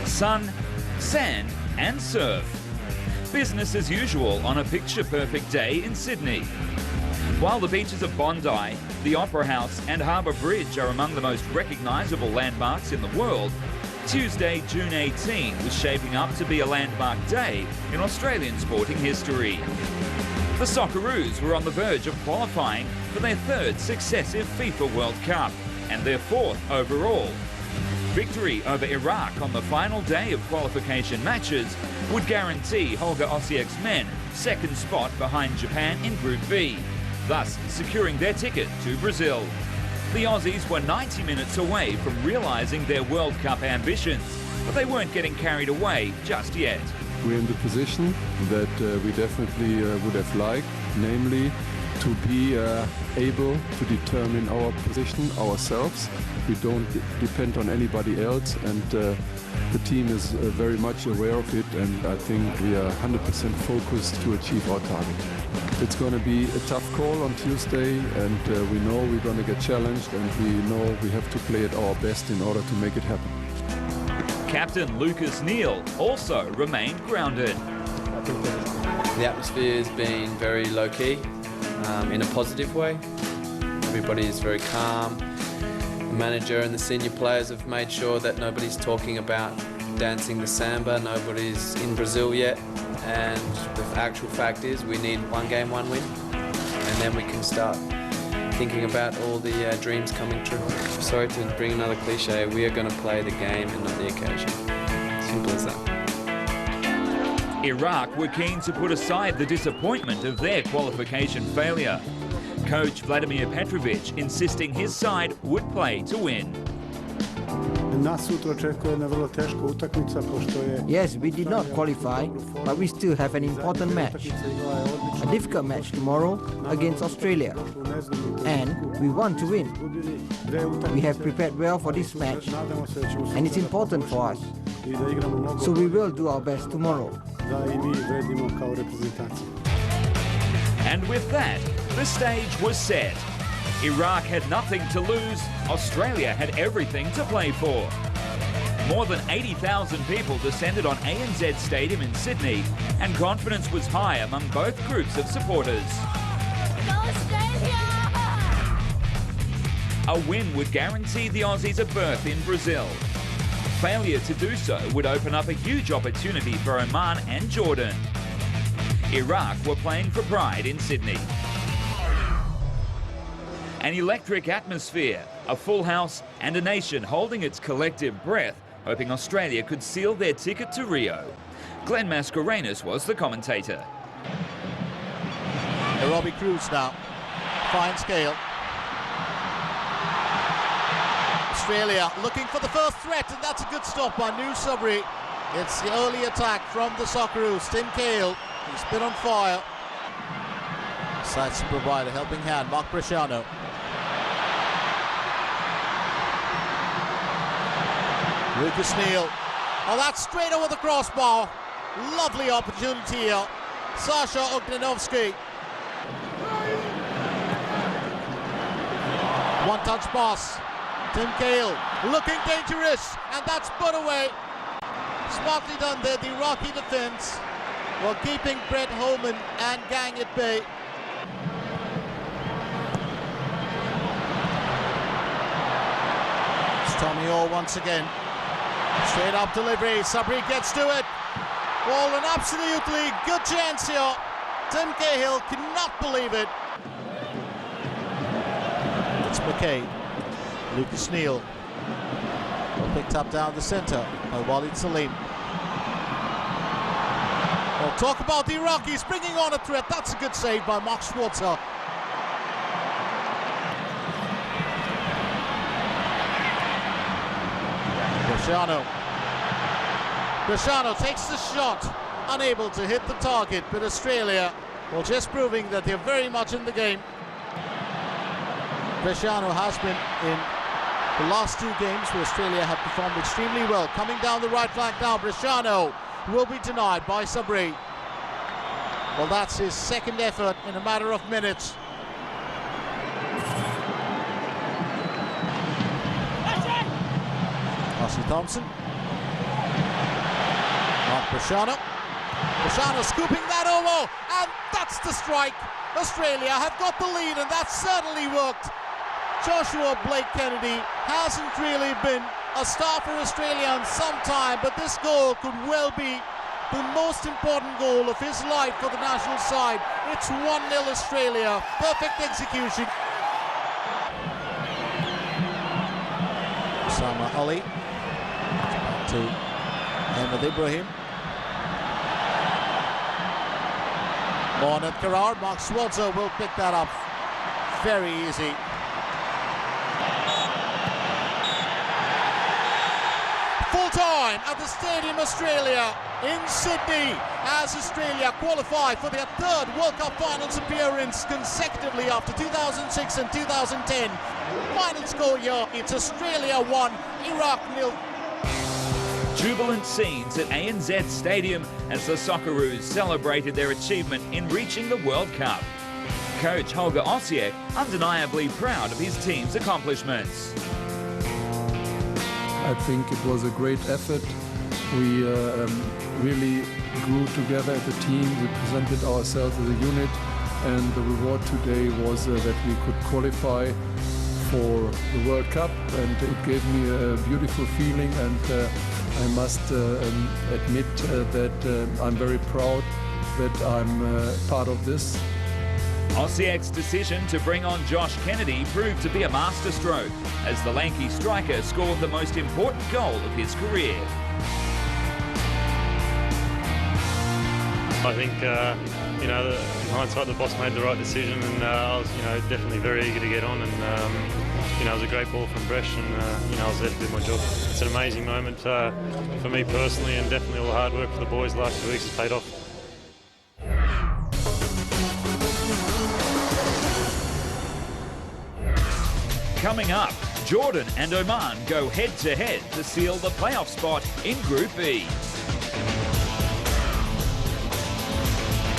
sun, sand and surf. Business as usual on a picture-perfect day in Sydney. While the beaches of Bondi, the Opera House and Harbour Bridge are among the most recognisable landmarks in the world, Tuesday, June 18 was shaping up to be a landmark day in Australian sporting history. The Socceroos were on the verge of qualifying for their third successive FIFA World Cup and their fourth overall. Victory over Iraq on the final day of qualification matches would guarantee Holger Osiek's men second spot behind Japan in Group B, thus securing their ticket to Brazil. The Aussies were 90 minutes away from realising their World Cup ambitions, but they weren't getting carried away just yet. We're in the position that we definitely would have liked, namely to be able to determine our position ourselves. We don't depend on anybody else, and the team is very much aware of it, and I think we are 100% focused to achieve our target. It's going to be a tough call on Tuesday, and we know we're going to get challenged, and we know we have to play at our best in order to make it happen. Captain Lucas Neal also remained grounded. The atmosphere has been very low-key, in a positive way. Everybody is very calm. The manager and the senior players have made sure that nobody's talking about dancing the samba, nobody's in Brazil yet, and the actual fact is we need one game, one win, and then we can start thinking about all the dreams coming true. Sorry to bring another cliche, we are going to play the game and not the occasion. Simple as that. Iraq were keen to put aside the disappointment of their qualification failure. Coach Vladimir Petrovic insisting his side would play to win. Yes, we did not qualify, but we still have an important match. A difficult match tomorrow against Australia. And we want to win. We have prepared well for this match, and it's important for us. So we will do our best tomorrow. And with that, the stage was set. Iraq had nothing to lose, Australia had everything to play for. More than 80,000 people descended on ANZ Stadium in Sydney, and confidence was high among both groups of supporters. Go Australia! A win would guarantee the Aussies a berth in Brazil. Failure to do so would open up a huge opportunity for Oman and Jordan. Iraq were playing for pride in Sydney. An electric atmosphere, a full house and a nation holding its collective breath, hoping Australia could seal their ticket to Rio. Glenn Mascarenhas was the commentator. Robbie Cruz now, fine scale. Australia looking for the first threat, and that's a good stop by New Subri. It's the early attack from the Socceroos. Tim Cahill, he's been on fire. Decides to provide a helping hand. Mark Bresciano. Lucas Neal. Oh, that's straight over the crossbar. Lovely opportunity here. Sasha Ognenovsky. One-touch pass. Tim Cahill looking dangerous, and that's put away. Smartly done there, the Iraqi defense, while keeping Brett Holman and gang at bay. It's Tommy Orr once again. Straight up delivery, Sabri gets to it. Well, an absolutely good chance here. Tim Cahill cannot believe it. It's McKay. Lucas Neal. Picked up down the centre by Walid Salim. Well, talk about the Iraqis bringing on a threat. That's a good save by Mark Schwarzer. Bresciano takes the shot, unable to hit the target, but Australia, well, just proving that they're very much in the game. Bresciano has been in the last two games where Australia have performed extremely well. Coming down the right flank now, Bresciano will be denied by Sabri. Well, that's his second effort in a matter of minutes. Archie Thompson. Cristiano scooping that over, and that's the strike. Australia have got the lead, and that certainly worked. Joshua Blake Kennedy hasn't really been a star for Australia in some time, but this goal could well be the most important goal of his life for the national side. It's 1-0 Australia. Perfect execution. Osama Ali. Back to Ahmed Ibrahim. Mohamed Karar. Mark Schwarzer will pick that up. Very easy. Full time at the Stadium Australia in Sydney as Australia qualify for their third World Cup Finals appearance consecutively after 2006 and 2010. Final score here, it's Australia 1, Iraq 0. Jubilant scenes at ANZ Stadium as the Socceroos celebrated their achievement in reaching the World Cup. Coach Holger Osiek undeniably proud of his team's accomplishments. I think it was a great effort. We really grew together as a team. We presented ourselves as a unit, and the reward today was that we could qualify for the World Cup, and it gave me a beautiful feeling, and I must admit that I'm very proud that I'm part of this. Osiek's decision to bring on Josh Kennedy proved to be a masterstroke as the lanky striker scored the most important goal of his career. I think, in hindsight, the boss made the right decision, and I was, definitely very eager to get on, and, it was a great ball from Bresh, and, I was there to do my job. It's an amazing moment for me personally, and definitely all the hard work for the boys the last 2 weeks has paid off. Coming up, Jordan and Oman go head-to-head to seal the playoff spot in Group E.